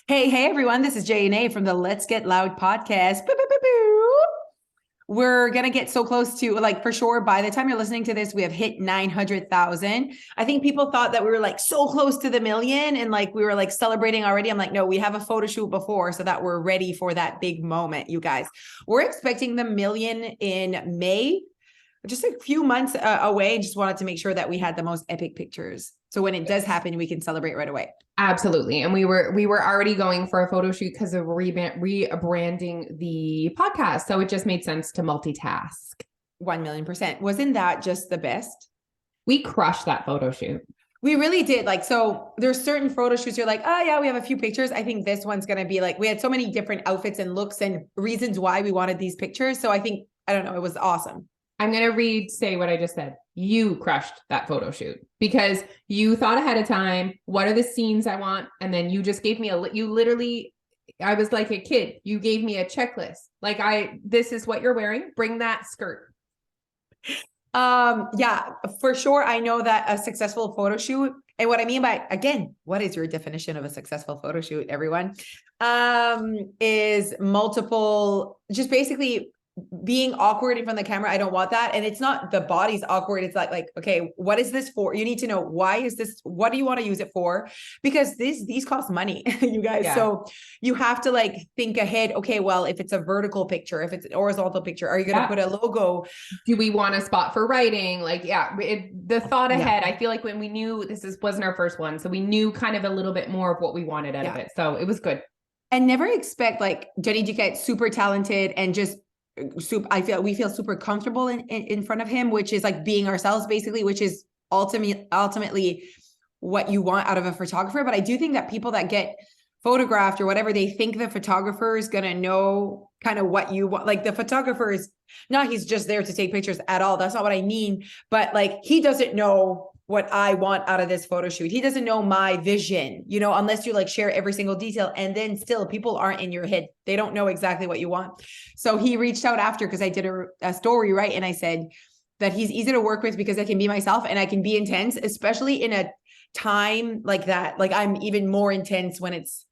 Hey, everyone. This is J and A from the Let's Get Loud podcast. Boo, boo, boo, boo. We're going to get so close to, like, for sure, by the time you're listening to this, we have hit 900,000. I think people thought that we were like so close to the million and like we were like celebrating already. I'm like, no, we have a photo shoot before so that we're ready for that big moment, you guys. We're expecting the million in May, just a few months away. Just wanted to make sure that we had the most epic pictures. So when it does happen, we can celebrate right away. Absolutely. And we were already going for a photo shoot because of rebranding the podcast. So it just made sense to multitask. 1,000,000%. Wasn't that just the best? We crushed that photo shoot. We really did. Like, so there's certain photo shoots you're like, oh yeah, we have a few pictures. I think this one's going to be like, we had so many different outfits and looks and reasons why we wanted these pictures. So I think, I don't know, it was awesome. I'm going to say what I just said. You crushed that photo shoot because you thought ahead of time, what are the scenes I want? And then you just gave me I was like a kid. You gave me a checklist. Like this is what you're wearing. Bring that skirt. Yeah, for sure. I know that a successful photo shoot, and what I mean by, again, what is your definition of a successful photo shoot, everyone? Is multiple, just basically being awkward in front of the camera. I don't want that. And it's not the body's awkward. It's like, okay, what is this for? You need to know, why is this? What do you want to use it for? Because these cost money, you guys. Yeah. So you have to like think ahead. Okay, well, if it's a vertical picture, if it's an horizontal picture, are you going to put a logo? Do we want a spot for writing? Like, the thought ahead. I feel like when we knew wasn't our first one, so we knew kind of a little bit more of what we wanted out of it. So it was good. And never expect like Jenny to get super talented and just we feel super comfortable in front of him, which is like being ourselves basically, which is ultimately what you want out of a photographer. But I do think that people that get photographed or whatever, they think the photographer is going to know kind of what you want. Like the photographer is not, he's just there to take pictures at all. That's not what I mean. But like, he doesn't know what I want out of this photo shoot. He doesn't know my vision, unless you like share every single detail. And then still people aren't in your head. They don't know exactly what you want. So he reached out after, because I did a story, right? And I said that he's easy to work with because I can be myself and I can be intense, especially in a time like that. Like I'm even more intense when it's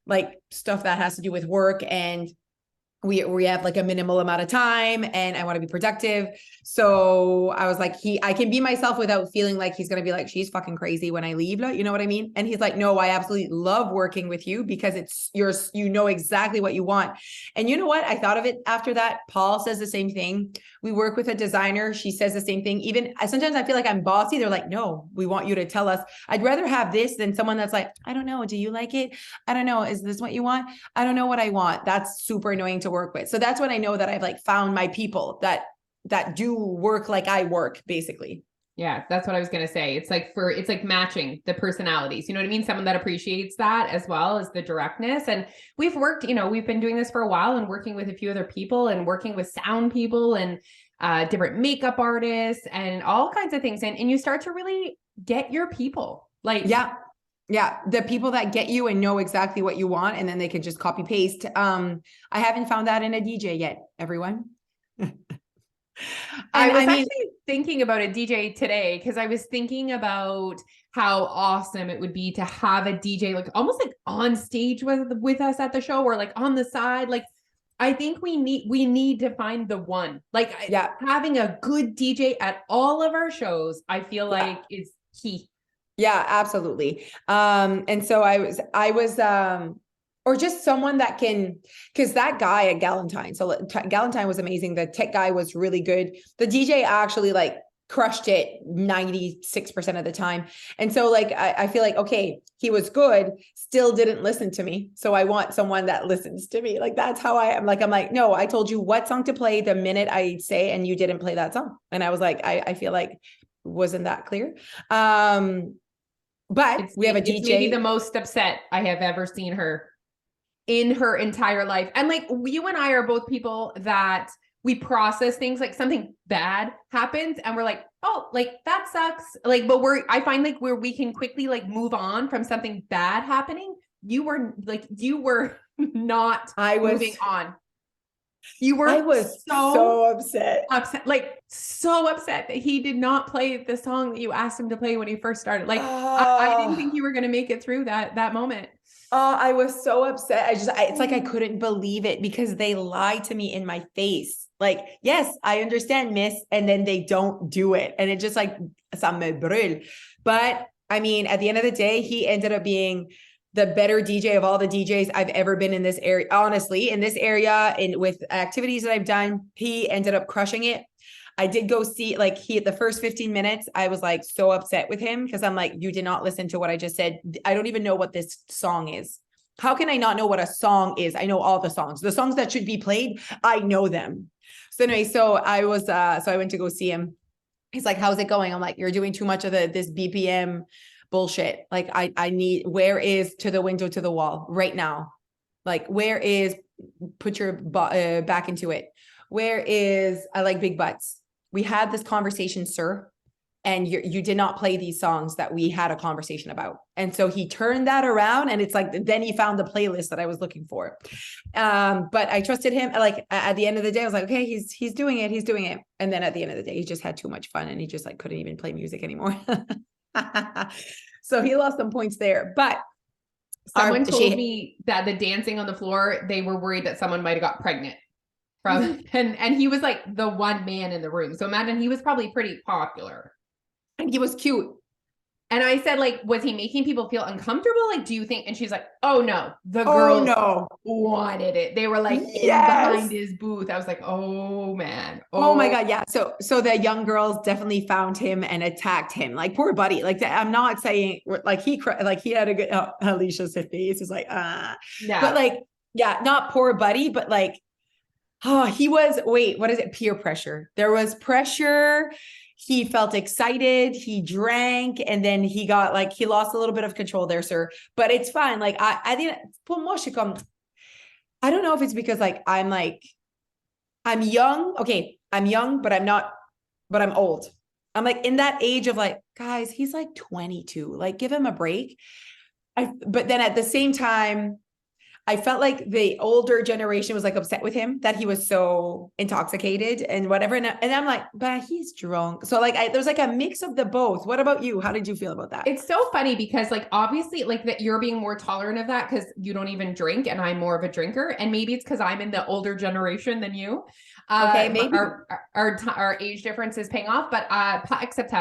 like stuff that has to do with work, and we have like a minimal amount of time and I want to be productive. So I was like, I can be myself without feeling like he's going to be like, she's fucking crazy when I leave. You know what I mean? And he's like, no, I absolutely love working with you because you know exactly what you want. And you know what? I thought of it after that. Paul says the same thing. We work with a designer. She says the same thing. Even sometimes I feel like I'm bossy. They're like, no, we want you to tell us. I'd rather have this than someone that's like, I don't know. Do you like it? I don't know. Is this what you want? I don't know what I want. That's super annoying to work with. So that's when I know that I've like found my people that do work like I work, basically. Yeah, that's what I was going to say. It's like matching the personalities. You know what I mean? Someone that appreciates that as well as the directness. And we've been doing this for a while and working with a few other people and working with sound people and different makeup artists and all kinds of things. And you start to really get your people. Like, yeah. The people that get you and know exactly what you want, and then they can just copy paste. I haven't found that in a DJ yet, everyone. I was actually thinking about a DJ today because I was thinking about how awesome it would be to have a DJ like almost like on stage with us at the show or like on the side. Like, I think we need to find the one. Like, having a good DJ at all of our shows, I feel like is key. Yeah, absolutely. And so I was or just someone that can, because that guy at Galentine, so Galentine was amazing. The tech guy was really good. The DJ actually like crushed it 96% of the time. And so like, I feel like, okay, he was good, still didn't listen to me. So I want someone that listens to me. Like, that's how I am. Like, I'm like, no, I told you what song to play the minute I say, and you didn't play that song. And I was like, I feel like, wasn't that clear? But we have a DJ. It's maybe the most upset I have ever seen her in her entire life. And like, you and I are both people that we process things, like something bad happens and we're like, oh, like that sucks. Like, but I find like where we can quickly like move on from something bad happening. You were not moving on. You were I was so upset. upset, like so upset that he did not play the song that you asked him to play when he first started. Like I didn't think Oh, you were going to make it through that moment. I was so upset. It's like I couldn't believe it because they lied to me in my face. Like, yes, I understand, miss. And then they don't do it. And it just like, ça me brûle. But I mean, at the end of the day, he ended up being the better DJ of all the DJs I've ever been in this area. Honestly, in this area and with activities that I've done, he ended up crushing it. I did go see, like, he, at the first 15 minutes, I was like so upset with him because I'm like, you did not listen to what I just said. I don't even know what this song is. How can I not know what a song is? I know all the songs that should be played. I know them. So anyway, so I went to go see him. He's like, how's it going? I'm like, you're doing too much of this BPM bullshit. Like, I need, where is to the window, to the wall right now? Like, where is put your back into it? Where is I like big butts? We had this conversation, sir, and you did not play these songs that we had a conversation about. And so he turned that around, and it's like, then he found the playlist that I was looking for. But I trusted him. Like, at the end of the day, I was like, okay, he's doing it. He's doing it. And then at the end of the day, he just had too much fun, and he just like couldn't even play music anymore. So he lost some points there. But someone told me that the dancing on the floor, they were worried that someone might have got pregnant from, and he was like the one man in the room. So imagine, he was probably pretty popular. And he was cute. And I said, like, was he making people feel uncomfortable? Like, do you think? And she's like, oh no, the girls wanted it. They were like in behind his booth. I was like, oh man. Oh my God. Yeah. So the young girls definitely found him and attacked him. Like, poor buddy. Like, I'm not saying like he had a good, Alicia's face is like, yeah. But like, yeah, not poor buddy, but like, he was, wait, what is it? Peer pressure. There was pressure. He felt excited. He drank, and then he got like, he lost a little bit of control there, sir. But it's fine. Like, I think, I don't know if it's because like, I'm young. Okay. I'm young, but I'm old. I'm like in that age of like, guys, he's like 22. Like, give him a break. But then at the same time, I felt like the older generation was like upset with him that he was so intoxicated and whatever. And I'm like, but he's drunk. So like, there's like a mix of the both. What about you? How did you feel about that? It's so funny because like, obviously like that you're being more tolerant of that because you don't even drink and I'm more of a drinker. And maybe it's because I'm in the older generation than you. Okay, maybe our age difference is paying off, but except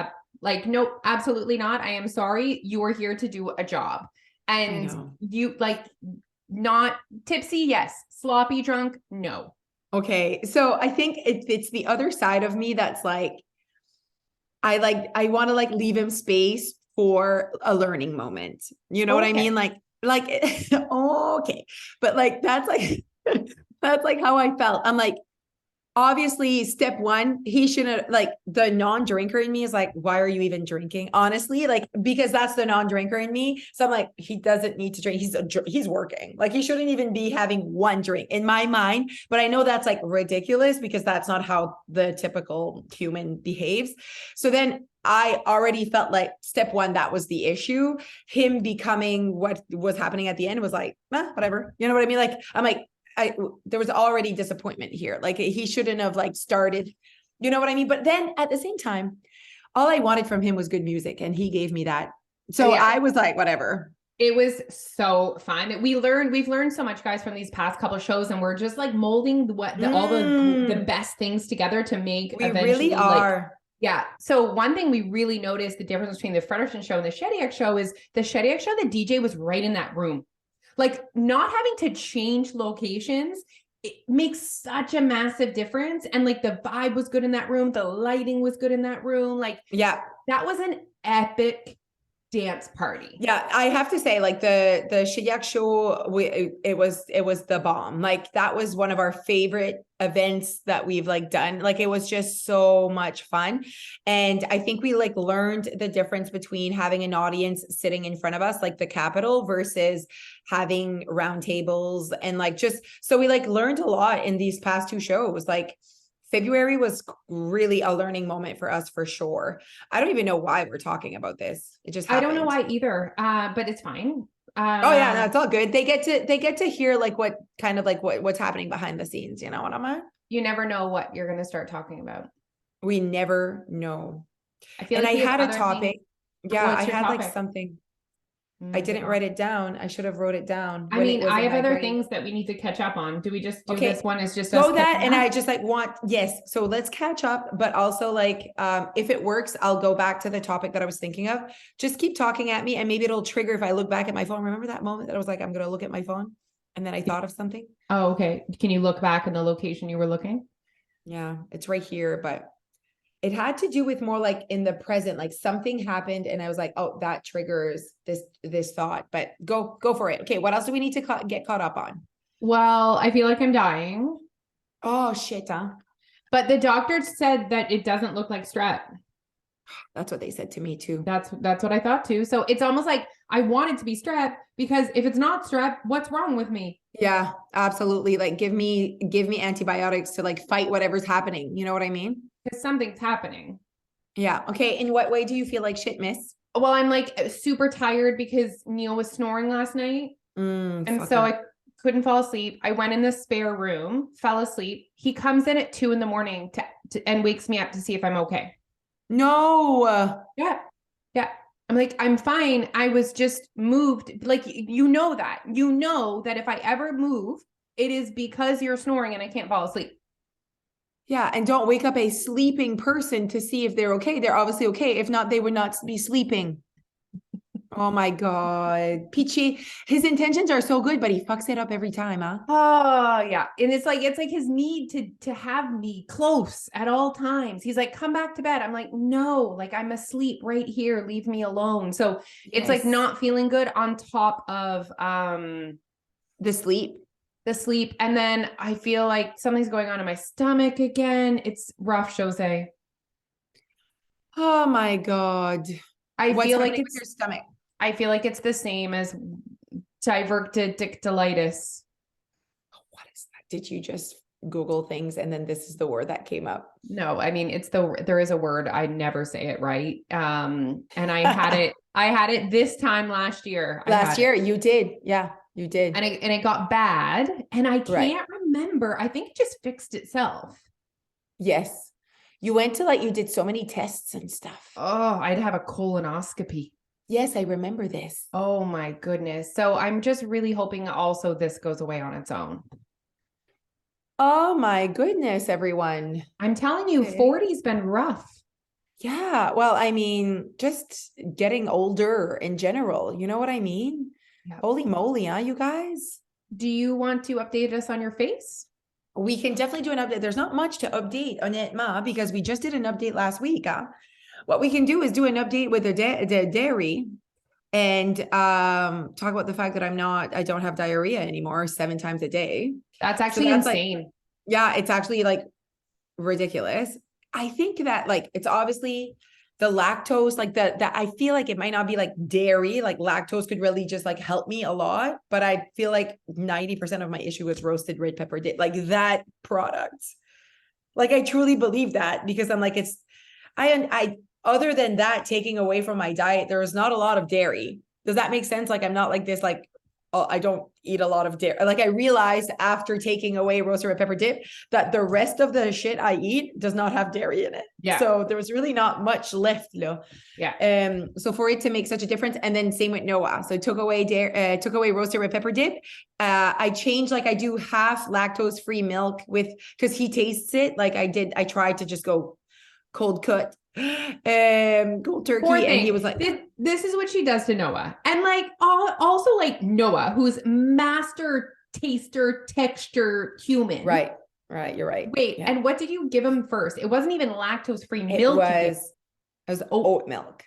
like, nope, absolutely not. I am sorry. You are here to do a job. And you like, not tipsy, yes. Sloppy drunk, no. Okay, so I think it's the other side of me that's like, I want to like leave him space for a learning moment. You know what I mean? Like, okay, but like that's like that's like how I felt. I'm like, obviously, step one, he shouldn't, like, the non-drinker in me is like, why are you even drinking? Honestly, like, because that's the non-drinker in me. So I'm like, he doesn't need to drink. He's working. Like, he shouldn't even be having one drink in my mind. But I know that's like ridiculous because that's not how the typical human behaves. So then I already felt like step one, that was the issue. Him becoming what was happening at the end was like, whatever. You know what I mean? Like, I'm like, there was already disappointment here. Like, he shouldn't have like started, you know what I mean? But then at the same time, all I wanted from him was good music, and he gave me that. So yeah. I was like, whatever. It was so fun. We've learned so much, guys, from these past couple of shows, and we're just like molding all the best things together to make. We really are. Like, yeah. So one thing we really noticed the difference between the Fredericton show and the Shediac show is the Shediac show, the DJ was right in that room. Like, not having to change locations, it makes such a massive difference. And like, the vibe was good in that room. The lighting was good in that room. Like, yeah, that was an epic dance party. Yeah, I have to say, like, the Shediac show, it was the bomb. Like, that was one of our favorite events that we've like done. Like, it was just so much fun. And I think we like learned the difference between having an audience sitting in front of us, like the Capitol, versus having round tables. And like, just, so we like learned a lot in these past two shows. Like, February was really a learning moment for us, for sure. I don't even know why we're talking about this. It just happened. I don't know why either, but it's fine. Oh yeah, no, it's all good. They get to hear like what kind of like what's happening behind the scenes. You know what I'm at? You never know what you're going to start talking about. We never know. I feel And like I we have had a other things. topic. Yeah, I What's your had like topic? something. I didn't write it down. I should have wrote it down I when it mean, was I in have my other brain. things that we need to catch up on. Do we just do this Okay, one as just us go that, catching and I up? just like want, yes. So let's catch up, but also like, if it works, I'll go back to the topic that I was thinking of. Just keep talking at me, and maybe it'll trigger if I look back at my phone. Remember that moment that I was like, I'm gonna look at my phone, and then I thought of something. Oh, okay. Can you look back in the location you were looking? Yeah, it's right here, but it had to do with more like in the present, like something happened, and I was like, oh, that triggers this thought. But go for it. Okay, what else do we need to get caught up on? Well, I feel like I'm dying, Oh shit, huh? but the doctor said that it doesn't look like strep. That's what they said to me too. That's what I thought too. So it's almost like I want it to be strep because if it's not strep, what's wrong with me? Yeah, absolutely. Like give me antibiotics to like fight whatever's happening. You know what I mean? Because something's happening. Yeah. Okay. In what way do you feel like shit, miss? Well, I'm like super tired because Neil was snoring last night. And so Fucker. I couldn't fall asleep. I went in the spare room, fell asleep. He comes in at 2 a.m. And wakes me up to see if I'm okay. No. Yeah. Yeah. I'm like, I'm fine. I was just moved. Like, you know that if I ever move, it is because you're snoring and I can't fall asleep. Yeah, and don't wake up a sleeping person to see if they're okay. They're obviously okay. If not, they would not be sleeping. Oh my God. Peachy, his intentions are so good, but he fucks it up every time, huh? Oh yeah. And it's like his need to have me close at all times. He's like, come back to bed. I'm like, no, like I'm asleep right here. Leave me alone. So it's like Yes. not feeling good on top of The sleep. the sleep. And then I feel like something's going on in my stomach again. It's rough, Jose. Oh my God. I What's feel like happening with it's your stomach? I feel like it's the same as diverticulitis. What is that? Did you just Google things and then this is the word that came up? No, I mean there is a word, I never say it right. And I had it this time last year. I Last had it. year, you did. Yeah, you did. And it got bad and I Right. can't remember. I think it just fixed itself. Yes. You went to like, you did so many tests and stuff. Oh, I'd have a colonoscopy. Yes, I remember this. Oh my goodness. So I'm just really hoping also this goes away on its own. Oh my goodness, everyone. I'm telling you, Okay. 40's been rough. Yeah. Well, I mean, just getting older in general. You know what I mean? Yeah. Holy moly, huh, you guys? Do you want to update us on your face? We can definitely do an update. There's not much to update on it, Ma, because we just did an update last week. Huh? What we can do is do an update with the dairy and talk about the fact that I don't have diarrhea anymore 7 times a day. That's So actually that's like, insane. yeah, it's actually like ridiculous. I think that like it's obviously the lactose, like the I feel like it might not be like dairy, like lactose could really just like help me a lot, but I feel like 90% of my issue is roasted red pepper dip, like that product. Like I truly believe that because I'm like I other than that taking away from my diet, there is not a lot of dairy. Does that make sense? Like I'm not like this like oh, I don't eat a lot of dairy. Like I realized after taking away roasted red pepper dip that the rest of the shit I eat does not have dairy in it. Yeah. So there was really not much left, Yeah. So for it to make such a difference, and then same with Noah. So I took away took away roasted red pepper dip. I changed like I do half lactose free milk with because he tastes it. Like I tried to just go cold cut cold turkey, Poor and he thing. was like, This is what she does to Noah. And like also like Noah, who's master taster texture human. right, you're right. Wait, Yeah. and what did you give him first? It wasn't even lactose-free It milk. was oat milk.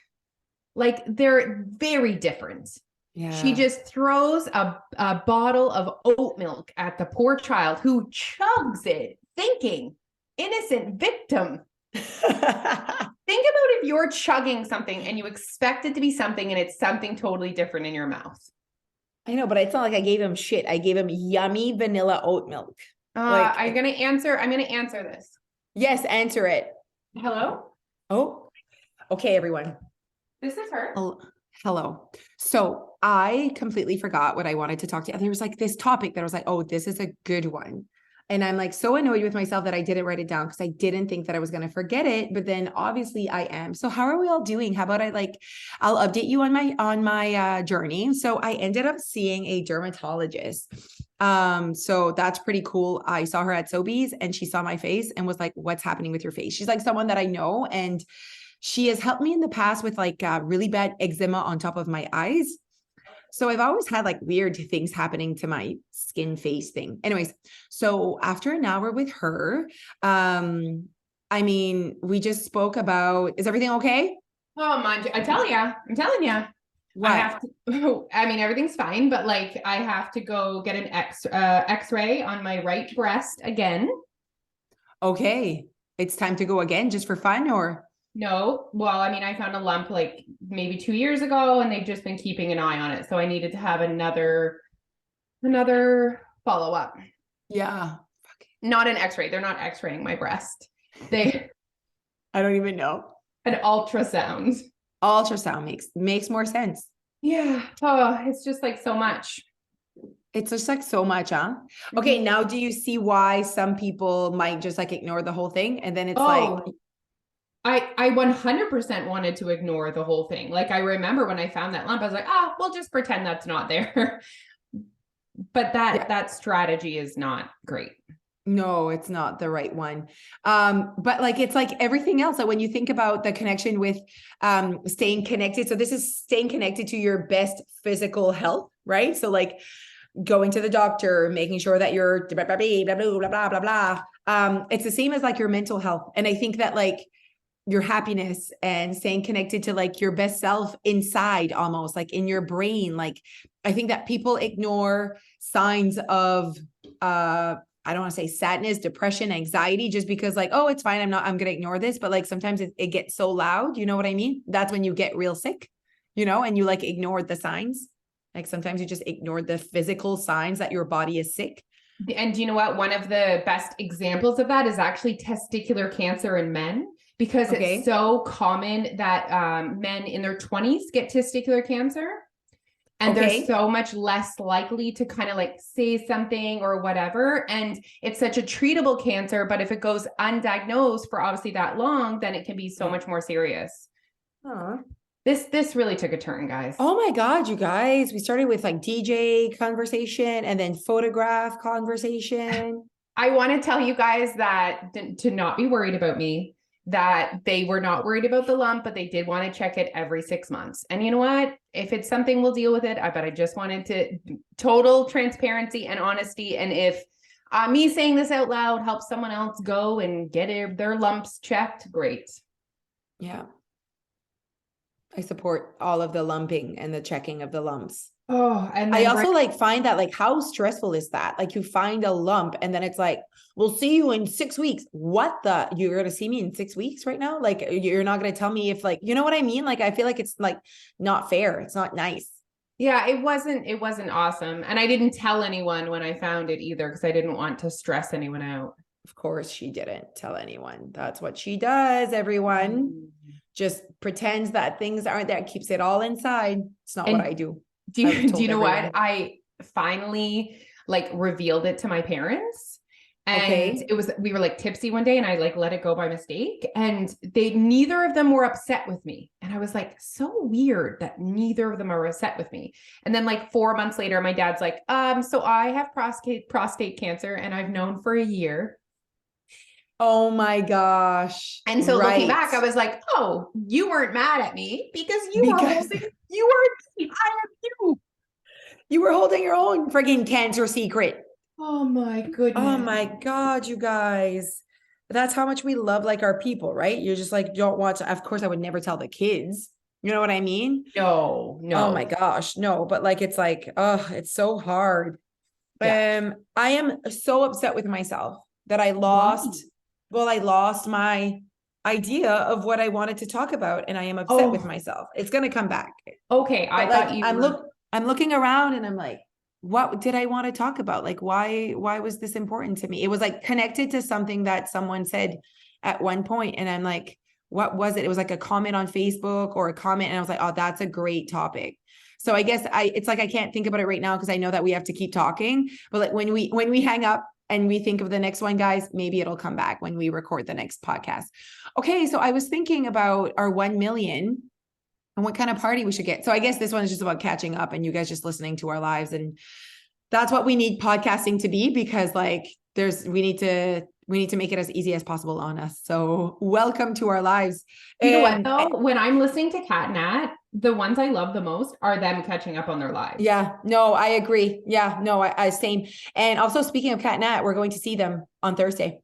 Like they're very different. Yeah. She just throws a bottle of oat milk at the poor child who chugs it, thinking, innocent victim. Think about if you're chugging something and you expect it to be something and it's something totally different in your mouth. I know, but it's not like I gave him shit. I gave him yummy vanilla oat milk. I'm gonna answer this. Yes, answer it. Hello? Oh, okay, everyone. This is her. Hello. So I completely forgot what I wanted to talk to you. There was like this topic that I was like, oh, this is a good one. And I'm like so annoyed with myself that I didn't write it down because I didn't think that I was going to forget it. But then obviously I am. So how are we all doing? How about I'll update you on my journey. So I ended up seeing a dermatologist. So that's pretty cool. I saw her at Sobeys and she saw my face and was like, what's happening with your face? She's like someone that I know, and she has helped me in the past with like really bad eczema on top of my eyes. So I've always had like weird things happening to my skin face thing. Anyways, so after an hour with her, I mean, we just spoke about, is everything okay? Oh, man, I'm telling you, I What? have to, I mean, everything's fine, but like, I have to go get an X-ray on my right breast again. Okay. It's time to go again just for fun, or? No, well, I mean, I found a lump like maybe 2 years ago, and they've just been keeping an eye on it. So I needed to have another follow-up. Yeah. Not an X-ray. They're not X-raying my breast. They I don't even know. an ultrasound. Ultrasound makes more sense. Yeah. Oh, it's just like so much. It's just like so much, huh? Okay, now do you see why some people might just like ignore the whole thing? And then it's like, I 100% wanted to ignore the whole thing. Like I remember when I found that lump, I was like, oh, we'll just pretend that's not there. But that strategy is not great. no, it's not the right one. But like it's like everything else. Like when you think about the connection with staying connected. So this is staying connected to your best physical health, right? So like going to the doctor, making sure that you're blah blah blah blah blah blah blah. It's the same as like your mental health. And I think that like your happiness and staying connected to like your best self inside, almost like in your brain. Like I think that people ignore signs of I don't want to say sadness, depression, anxiety, just because like, oh, it's fine. I'm going to ignore this. But like sometimes it gets so loud. You know what I mean? That's when you get real sick, and you like ignore the signs. Like sometimes you just ignore the physical signs that your body is sick. And do you know what? One of the best examples of that is actually testicular cancer in men, because it's so common that men in their 20s get testicular cancer. And they're so much less likely to kind of like say something or whatever. And it's such a treatable cancer, but if it goes undiagnosed for obviously that long, then it can be so much more serious. Huh. This really took a turn, guys. Oh my God, you guys. We started with like DJ conversation and then photograph conversation. I want to tell you guys that to not be worried about me, that they were not worried about the lump, but they did want to check it every 6 months. And you know what? If it's something, we'll deal with it. But I just wanted to total transparency and honesty. And if me saying this out loud helps someone else go and get their lumps checked, great. Yeah. I support all of the lumping and the checking of the lumps. Oh, and I also like find that like how stressful is that? Like you find a lump and then it's like, we'll see you in 6 weeks. What you're going to see me in 6 weeks right now? Like you're not going to tell me if like, you know what I mean? Like I feel like it's like not fair. It's not nice. Yeah, it wasn't awesome. And I didn't tell anyone when I found it either, because I didn't want to stress anyone out. Of course she didn't tell anyone. That's what she does, everyone. Just pretends that things aren't there, keeps it all inside. It's not what I do. Do you know what? I finally like revealed it to my parents, and we were like tipsy one day, and I like let it go by mistake, and neither of them were upset with me. And I was like, so weird that neither of them are upset with me. And then like 4 months later, my dad's like, so I have prostate cancer, and I've known for a year. Oh my gosh. And so looking back, I was like, oh, you weren't mad at me because you were me. I am you. You were holding your own frigging cancer secret. Oh my goodness. Oh my God, you guys. That's how much we love like our people, right? You're just like, don't watch. Of course, I would never tell the kids. You know what I mean? No. Oh my gosh. No, but like, it's like, oh, it's so hard. Yeah. I am so upset with myself that I lost. Well, I lost my idea of what I wanted to talk about, and I am upset with myself. It's going to come back. Okay. I'm looking around and I'm like, what did I want to talk about? Like, why was this important to me? It was like connected to something that someone said at one point. And I'm like, what was it? It was like a comment on Facebook or a comment. And I was like, oh, that's a great topic. So I guess it's like I can't think about it right now because I know that we have to keep talking. But like when we hang up and we think of the next one, guys, maybe it'll come back when we record the next podcast. Okay, so I was thinking about our 1 million and what kind of party we should get. So I guess this one is just about catching up and you guys just listening to our lives. And that's what we need podcasting to be, because like we need to make it as easy as possible on us. So welcome to our lives. You know what though? When I'm listening to Catnat, the ones I love the most are them catching up on their lives. Yeah, no, I agree. Yeah, no, I same. And also speaking of Catnat, we're going to see them on Thursday.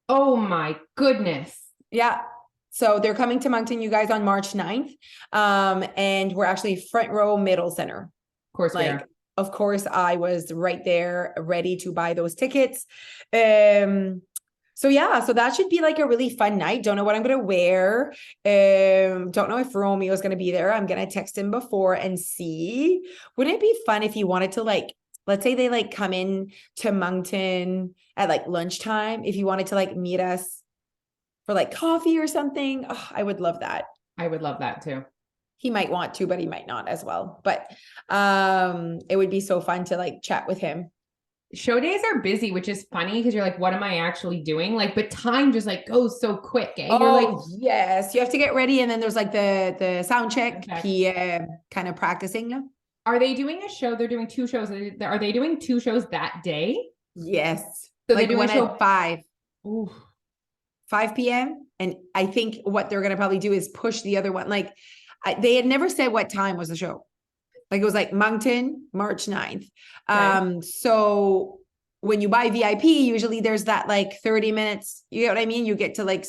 Oh my goodness. Yeah. So they're coming to Moncton, you guys, on March 9th. And we're actually front row middle center. Of course we are. Of course, I was right there ready to buy those tickets. So yeah, so that should be like a really fun night. Don't know what I'm going to wear. Don't know if Romeo's going to be there. I'm going to text him before and see. Wouldn't it be fun if you wanted to like, let's say they like come in to Moncton at like lunchtime. If you wanted to like meet us for like coffee or something. Oh, I would love that. I would love that too. He might want to, but he might not as well. But it would be so fun to like chat with him. Show days are busy, which is funny because you're like, what am I actually doing? Like, but time just like goes so quick. Eh? You're like, yes, you have to get ready. And then there's like the sound check, PM kind of practicing. Yeah? Are they doing a show? They're doing 2 shows. Are they doing 2 shows that day? Yes. So like they're doing one a show at 5. Ooh. 5 p.m. And I think what they're going to probably do is push the other one. Like they had never said what time was the show. Like it was like Moncton, March 9th. Okay. So when you buy VIP, usually there's that like 30 minutes, you know what I mean? You get to like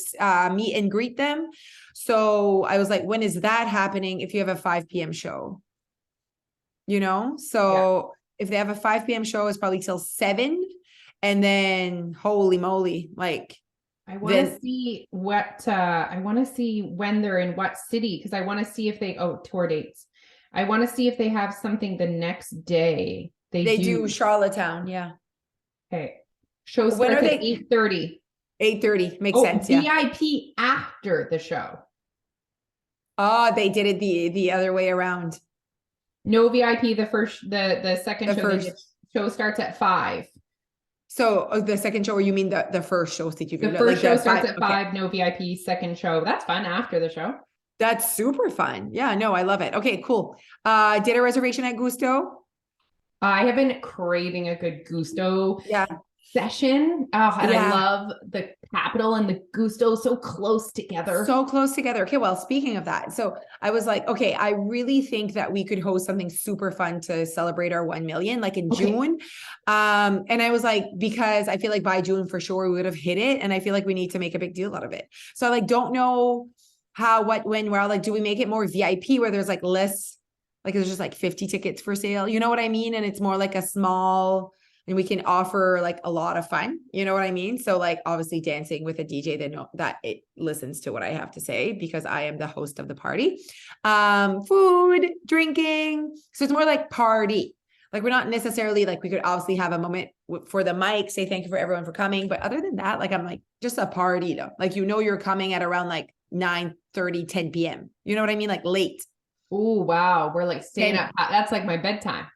meet and greet them. So I was like, when is that happening if you have a 5 p.m. show? You know? So if they have a 5 p.m. show, it's probably till 7. And then holy moly, like I want to see what I want to see when they're in what city, because I want to see if they tour dates. I want to see if they have something the next day. They do Charlottetown. Yeah. Okay. Show starts at 8:30. 8:30 makes sense. VIP after the show. Oh, they did it the other way around. No VIP. The second show. Show starts at 5. So the second show, or you mean the first show? The first show starts at 5. No VIP. Second show. That's fun after the show. That's super fun. Yeah, no, I love it. Okay, cool. Did a reservation at Gusto? I have been craving a good Gusto session. And I love the Capital and the Gusto so close together. So close together. Okay, well, speaking of that, so I was like, okay, I really think that we could host something super fun to celebrate our 1 million, like in June. And I was like, because I feel like by June for sure we would have hit it. And I feel like we need to make a big deal out of it. So I like don't know how, what, when, where, like, do we make it more VIP where there's like less, like there's just like 50 tickets for sale, you know what I mean? And it's more like a small, and we can offer like a lot of fun, you know what I mean? So like obviously dancing with a DJ that it listens to what I have to say because I am the host of the party. Food, drinking. So it's more like party. Like we're not necessarily like, we could obviously have a moment for the mic, say thank you for everyone for coming. But other than that, like I'm like just a party though. Like, you know, you're coming at around like 9:30, 10 p.m. You know what I mean? Like late. Oh, wow. We're like staying up. That's like my bedtime.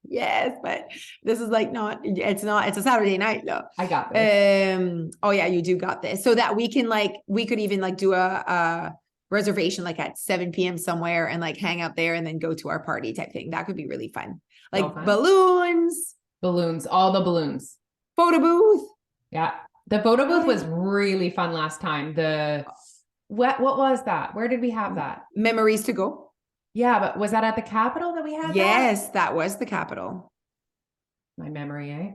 Yes, but this is like it's a Saturday night though. I got this. Oh yeah, you do got this. So that we could even like do a reservation like at 7 p.m. somewhere and like hang out there and then go to our party type thing. That could be really fun. Like balloons, all the balloons. Photo booth. Yeah. The photo booth was really fun last time. What was that? Where did we have that? Memories to go. Yeah, but was that at the Capitol that we had? Yes, that was the Capitol. My memory, eh?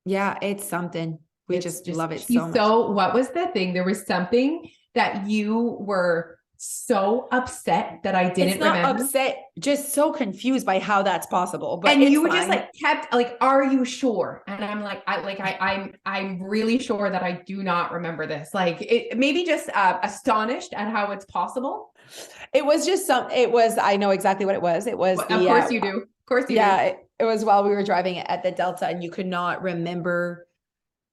Yeah, it's something. We just love it so much. So what was the thing? There was something that you were so upset that I didn't remember. Upset, just so confused by how that's possible. But and you just like kept like, are you sure? And I'm like, I'm really sure that I do not remember this. Like it maybe just astonished at how it's possible. It was just I know exactly what it was. It was of course you do. Of course you do. Yeah, it was while we were driving at the Delta and you could not remember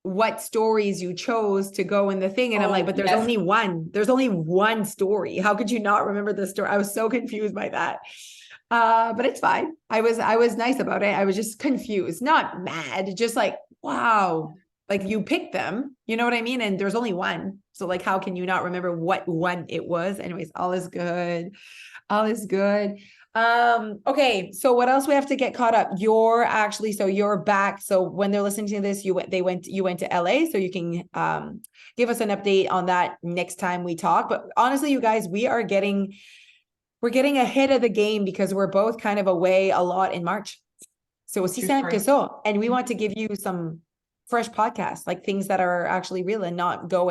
what stories you chose to go in the thing. And I'm like, but there's only one story. How could you not remember the story? I was so confused by that. But it's fine. I was nice about it. I was just confused, not mad, just like, wow, like you picked them, you know what I mean? And there's only one. So like, how can you not remember what one it was? Anyways, all is good. All is good. Okay. So what else we have to get caught up? So you're back. So when they're listening to this, you went to LA, so you can, give us an update on that next time we talk. But honestly, you guys, we're getting ahead of the game because we're both kind of away a lot in March. So aussi simple que ça. And we want to give you some fresh podcasts, like things that are actually real and not go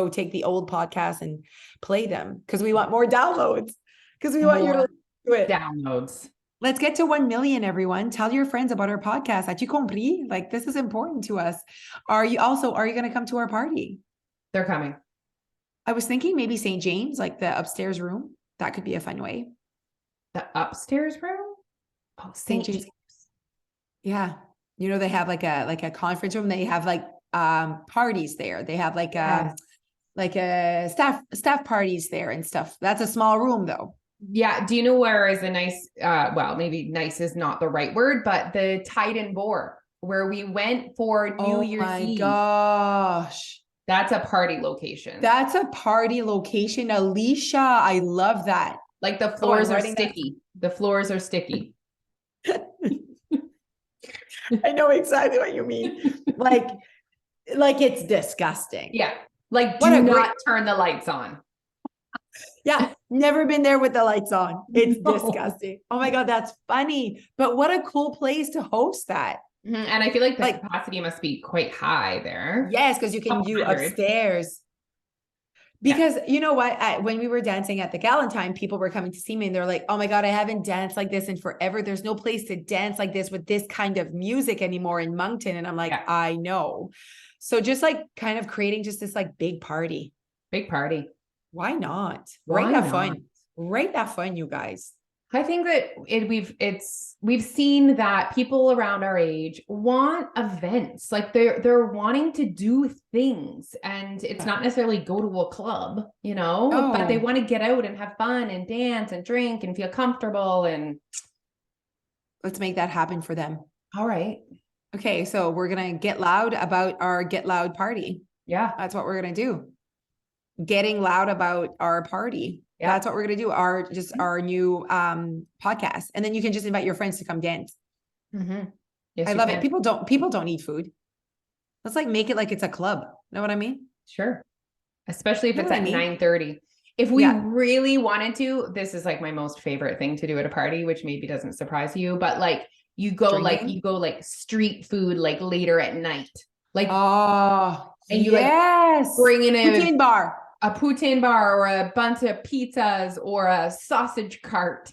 take the old podcasts and play them because we want more downloads. Because we want you to do it. Downloads. Let's get to 1 million, everyone. Tell your friends about our podcast. As-tu compris? Like, this is important to us. Are you going to come to our party? They're coming. I was thinking maybe St. James, like the upstairs room. That could be a fun way. The upstairs room? Oh, St. James. Yeah. You know, they have like a conference room. They have like parties there. They have like a staff parties there and stuff. That's a small room though. Yeah. Do you know where is a nice, well, maybe nice is not the right word, but the Titan Boar where we went for New Year's Eve. Oh my gosh. That's a party location. That's a party location. Alicia, I love that. Like the floors are sticky. The floors are sticky. I know exactly what you mean. Like it's disgusting. Yeah. Like do not turn the lights on. Yeah. Never been there with the lights on. It's disgusting. Oh my God, that's funny. But what a cool place to host that. Mm-hmm. And I feel like the capacity must be quite high there. Yes, because you can do upstairs. Because you know what? When we were dancing at the Galentine, people were coming to see me and they're like, oh my God, I haven't danced like this in forever. There's no place to dance like this with this kind of music anymore in Moncton. And I'm like, I know. So just like kind of creating just this like big party. Big party. Why not? Right, that fun. Right, that fun, you guys. I think that we've seen that people around our age want events. Like they're wanting to do things, and it's not necessarily go to a club, you know, but they want to get out and have fun and dance and drink and feel comfortable. And let's make that happen for them. All right. Okay, so we're gonna get loud about our Get Loud party. Yeah, that's what we're gonna do. Getting loud about our party. Yeah. That's what we're going to do. Our new podcast. And then you can just invite your friends to come dance. Mm-hmm. Yes, I love it. People don't eat food. Let's like make it like it's a club. Know what I mean? Sure. Especially if it's at 9:30. If we really wanted to, this is like my most favorite thing to do at a party, which maybe doesn't surprise you, but like you go street food, like later at night. Like, and you bring in a poutine bar or a bunch of pizzas or a sausage cart.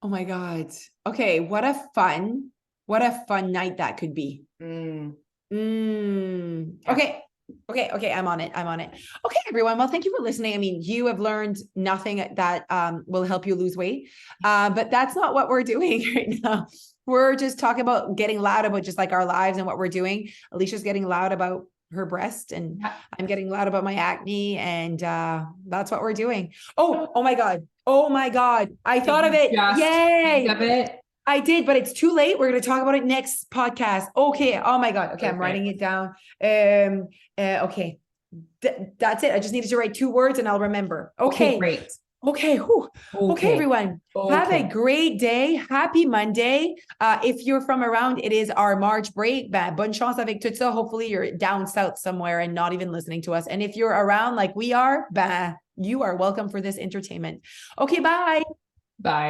Oh my God. Okay. What a fun night that could be. Okay. I'm on it. Okay, everyone. Well, thank you for listening. I mean, you have learned nothing that will help you lose weight. But that's not what we're doing right now. We're just talking about getting loud about just like our lives and what we're doing. Alicia's getting loud about her breast and I'm getting loud about my acne, and that's what we're doing. Oh my God. I thought of it. Yay. I did, but it's too late. We're going to talk about it next podcast. Okay. Oh my God. Okay. I'm writing it down. Okay. That's it. I just needed to write 2 words and I'll remember. Okay. Great. Okay. Okay, everyone. Have a great day. Happy Monday. If you're from around, it is our March break. Bonne chance avec tout ça. Hopefully you're down south somewhere and not even listening to us. And if you're around like we are, you are welcome for this entertainment. Okay, bye. Bye.